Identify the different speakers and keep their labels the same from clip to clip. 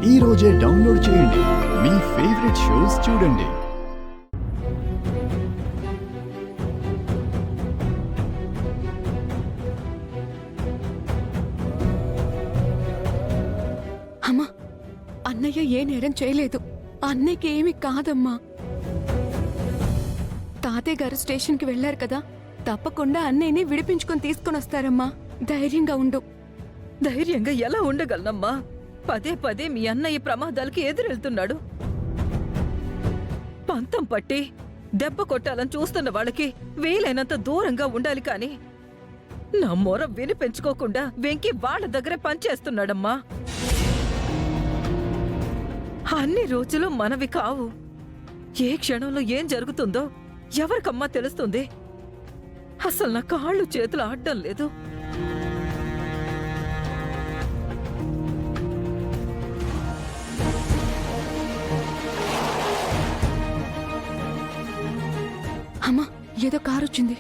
Speaker 1: ఈ రోజే డౌన్లోడ్ చేయండి. మీ ఫేవరెట్ షోస్ చూడండి.
Speaker 2: అమ్మా, అన్నయ్య ఏ నేరం చేయలేదు. అన్నయ్యకి ఏమి కాదమ్మా. తాతయ్య గారు స్టేషన్కి వెళ్లారు కదా, తప్పకుండా అన్నయ్యని విడిపించుకొని తీసుకొని వస్తారమ్మా. ధైర్యంగా ఉండు.
Speaker 3: ధైర్యంగా ఎలా ఉండగలనమ్మా? పదే పదే మీ అన్నయ్య ప్రమాదాలకి ఎదురెళ్తున్నాడు. పంతం పట్టి దెబ్బ కొట్టాలని చూస్తున్న వాళ్ళకి వీలైనంత దూరంగా ఉండాలి కాని నా మొర వినిపించుకోకుండా వెంకి వాళ్ళ దగ్గరే పనిచేస్తున్నాడమ్మా. అన్ని రోజులు మనవి కావు. ఏ క్షణంలో ఏం జరుగుతుందో ఎవరికమ్మా తెలుస్తుంది? అసలు నా కాళ్ళు చేతులు ఆడడం లేదు.
Speaker 2: అమ్మా, ఏదో కారు వచ్చింది.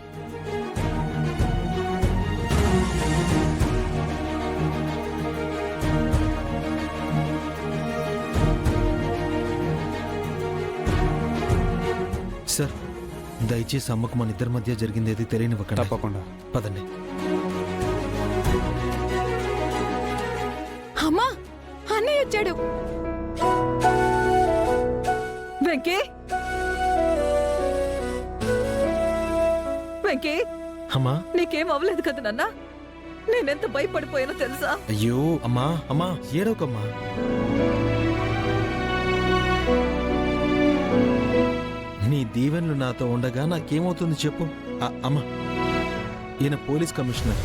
Speaker 4: సార్, దయచేసి అమ్మకు మన ఇద్దరి మధ్య జరిగింది ఏది తెలియనివ్వకండి.
Speaker 5: తప్పకుండా.
Speaker 4: పదండి.
Speaker 2: అమ్మా, అన్నయ్య వచ్చాడు.
Speaker 3: వెంకీ, వెంకీ,
Speaker 4: అమ్మా.
Speaker 3: నీకేం అవ్వలేదు కదా నాన్న? నేనెంత భయపడిపోయానో తెలుసా?
Speaker 4: అయ్యో అమ్మా, అమ్మా ఏడవకమ్మా. నీ దీవెనలు నాతో ఉండగా నాకేమవుతుంది చెప్పు. అమ్మా, ఈయన పోలీస్ కమిషనర్.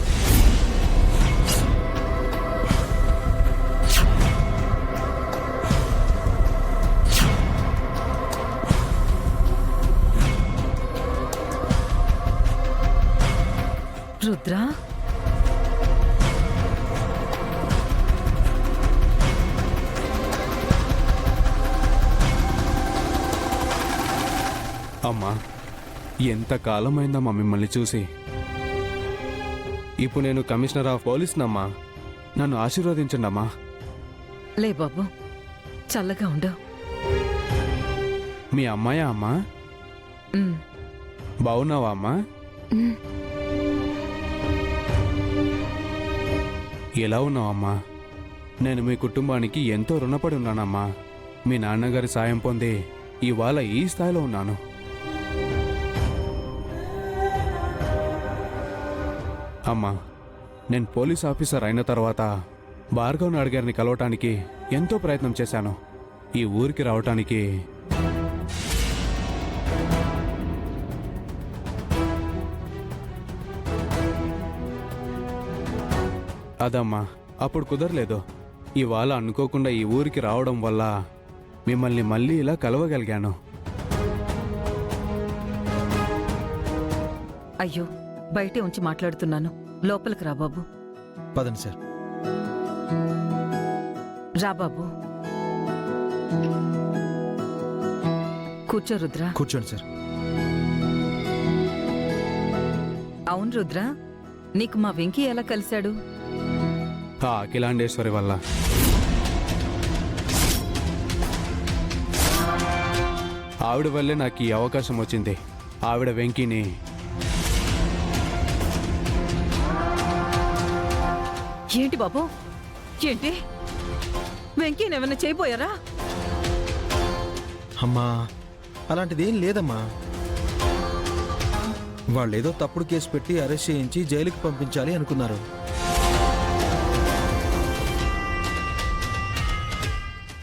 Speaker 3: రుద్రా,
Speaker 5: అమ్మా, ఎంతకాలమైందమ్మా మిమ్మల్ని చూసి. ఇప్పుడు నేను కమిషనర్ ఆఫ్ పోలీస్నమ్మా. నన్ను ఆశీర్వదించండి అమ్మా.
Speaker 3: లే బాబు, చల్లగా ఉండు.
Speaker 5: మీ అమ్మాయా అమ్మా?
Speaker 3: ఉమ్,
Speaker 5: బాగున్నావా అమ్మా? ఎలా ఉన్నావమ్మా? నేను మీ కుటుంబానికి ఎంతో రుణపడి ఉన్నానమ్మా. మీ నాన్నగారి సాయం పొంది ఇవాళ ఈ స్థాయిలో ఉన్నాను. అమ్మా, నేను పోలీస్ ఆఫీసర్ అయిన తర్వాత భార్గవ్ నాయుడు గారిని కలవటానికి ఎంతో ప్రయత్నం చేశాను. ఈ ఊరికి రావటానికి అదమ్మా, అప్పుడు కుదరలేదు. ఇవాళ అనుకోకుండా ఈ ఊరికి రావడం వల్ల మిమ్మల్ని మళ్ళీ ఇలా కలవగలిగాను.
Speaker 3: అయ్యో, బయటే ఉంచి మాట్లాడుతున్నాను. లోపలికి రా బాబు.
Speaker 4: పదండి సార్.
Speaker 3: రా బాబు, కూర్చో. రుద్రా,
Speaker 4: కూర్చోండి సార్.
Speaker 3: అవును రుద్రా, నీకు మా వెంకీ ఎలా కలిశాడు?
Speaker 5: ఆ అఖిలాండేశ్వరి వల్ల. ఆవిడ వల్లే నాకు ఈ అవకాశం వచ్చింది. ఆవిడ వెంకీని
Speaker 3: ఏంటి బాబు, ఏంటి? వెంకీని ఏమైనా చేయబోయారా?
Speaker 4: అమ్మా, అలాంటిదేం లేదమ్మా. వాళ్ళేదో తప్పుడు కేసు పెట్టి అరెస్ట్ చేయించి జైలుకి పంపించాలి అనుకున్నారు.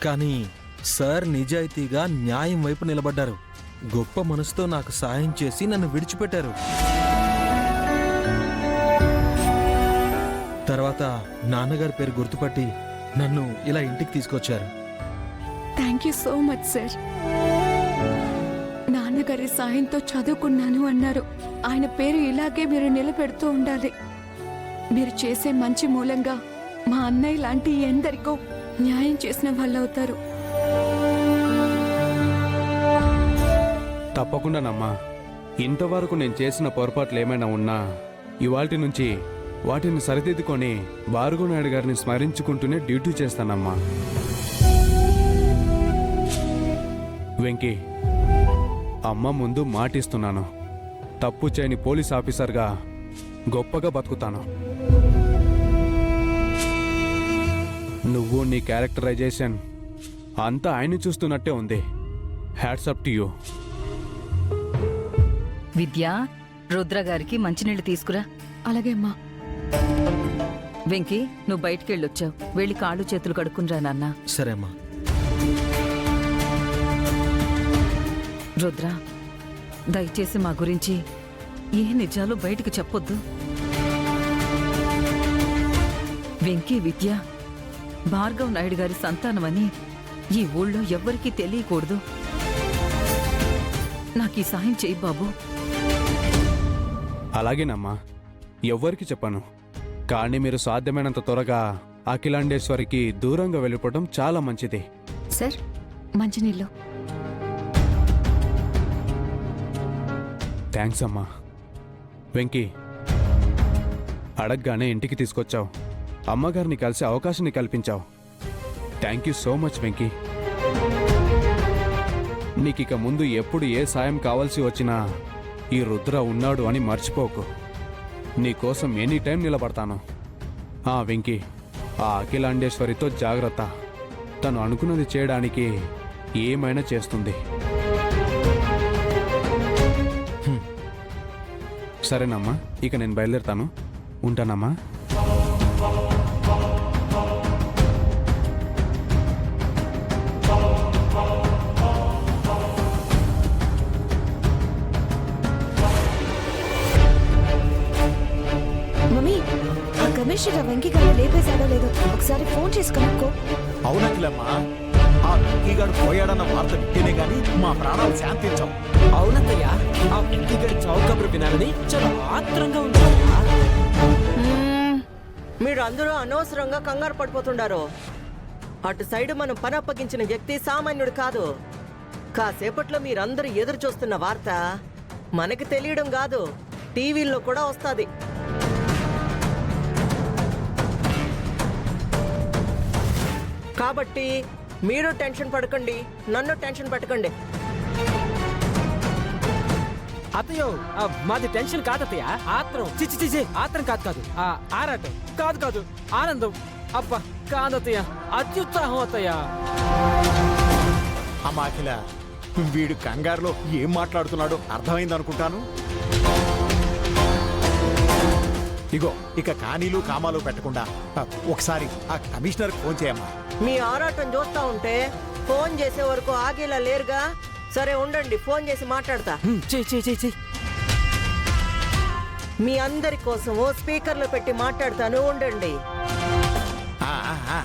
Speaker 4: కానీ సార్ నిజాయితీగా న్యాయం వైపు నిలబడ్డారు. గొప్ప మనసుతో నాకు సాయం చేసి నన్ను విడిచిపెట్టారు. తర్వాత నాన్నగారి పేరు గుర్తుపట్టి నన్ను ఇలా ఇంటికి తీసుకొచ్చారు.
Speaker 2: Thank you so much sir. నాన్నగారి సాయంతో చదువుకున్నాను అన్నారు. ఆయన పేరు ఇలాగే మీరు నిలబెడుతూ ఉండాలి. మీరు చేసే మంచి మూలంగా మా అన్నయ్య లాంటి ఎందరికో న్యాయం చేసిన వాళ్ళవుతారు.
Speaker 5: తప్పకుండానమ్మా. ఇంతవరకు నేను చేసిన పొరపాట్లు ఏమైనా ఉన్నా ఇవాల్టి నుంచి వాటిని సరిదిద్దుకొని భార్గవ్ నాయుడు గారిని స్మరించుకుంటూనే డ్యూటీ చేస్తానమ్మా. వెంకీ, అమ్మ ముందు మాటిస్తున్నాను, తప్పు చేయని పోలీస్ ఆఫీసర్గా గొప్పగా బతుకుతాను. నువ్వు నీ క్యారెక్టరైజేషన్ అంతా ఆయన్ని చూస్తున్నట్టే ఉంది. Hats off to you.
Speaker 6: Vidya, Rudra గారికి మంచినీళ్ళు తీసుకురా.
Speaker 2: అలాగే అమ్మా.
Speaker 3: వెంకీ, నువ్వు బయటికెళ్ళొచ్చావు, వెళ్ళి కాళ్ళు చేతులు కడుక్కునిరా నాన్న.
Speaker 4: సరే అమ్మా.
Speaker 3: రుద్ర, దయచేసి మా గురించి ఏ నిజాలు బయటికి చెప్పొద్దు. వెంకీ విద్య భార్గవ్ నాయుడు గారి సంతానమని ఈ ఊళ్ళో ఎవ్వరికీ తెలియకూడదు. నాకు ఈ సాయం చేయి బాబు.
Speaker 5: అలాగేనమ్మా, ఎవ్వరికి చెప్పను. కానీ మీరు సాధ్యమైనంత త్వరగా అఖిలాండేశ్వరికి దూరంగా వెళ్ళిపోవడం చాలా మంచిది.
Speaker 2: సార్, మంచినీళ్ళు.
Speaker 5: థ్యాంక్స్ అమ్మా. వెంకీ, అడగగానే ఇంటికి తీసుకొచ్చావు, అమ్మగారిని కలిసే అవకాశాన్ని కల్పించావు. Thank you so much Venky. నీకిక ముందు ఎప్పుడు ఏ సాయం కావాల్సి వచ్చినా ఈ రుద్ర ఉన్నాడు అని మర్చిపోకు. నీకోసం ఎనీ టైం నిలబడతాను. వెంకీ, ఆ అఖిలాండేశ్వరితో జాగ్రత్త. తను అనుకున్నది చేయడానికి ఏమైనా చేస్తుంది. సరేనమ్మా, ఇక నేను బయలుదేరుతాను. ఉంటానమ్మా.
Speaker 7: మమ్మీ, ఆ కమిషనర్ వెంకీ గారిని లేపేశాడో లేదో ఒకసారి ఫోన్ చేసి కనుక్కో.
Speaker 8: అవునట్లమ్మా, ఆ వెంకీగాడు పోయాడన్న వార్త వింటేనే గాని మా ప్రాణాలు శాంతించాం.
Speaker 9: అవునత్తయ్య, ఆ వెంకీగడి చావు కబురు వినాలని చాలా ఆత్రంగా ఉందా?
Speaker 10: మీరు అందరూ అనవసరంగా కంగారు పడిపోతుండారు. అటు సైడ్ మనం పని అప్పగించిన వ్యక్తి సామాన్యుడు కాదు. కాసేపట్లో మీరందరూ ఎదురు చూస్తున్న వార్త మనకి తెలియడం కాదు, టీవీల్లో కూడా వస్తుంది. కాబట్టి మీరు టెన్షన్ పడకండి, నన్ను టెన్షన్ పెట్టకండి.
Speaker 9: అత్తయ్యో, మాది టెన్షన్ కాదత్తయ్య, ఆత్రం. చిచి ఆత్రం కాదు. ఆరాటం కాదు, ఆనందం. అబ్బా కాదత్తయ్య, అత్యుత్సాహం అత్తయ్య.
Speaker 8: అమ్మా అఖిల, వీడు కంగారులో ఏం మాట్లాడుతున్నాడో అర్థమైంది అనుకుంటాను. ఇగో, ఇక కానీలు కామాలు పెట్టకుండా ఒకసారి ఆ కమిషనర్ ఫోన్ చేయమ్మా.
Speaker 10: మీ ఆరాటం చూస్తా ఉంటే ఫోన్ చేసే వరకు ఆగేలా లేరుగా. సరే ఉండండి, ఫోన్ చేసి మాట్లాడతా.
Speaker 9: చెయ్యి.
Speaker 10: మీ అందరి కోసము స్పీకర్లో పెట్టి మాట్లాడతాను, ఉండండి.
Speaker 8: ఆ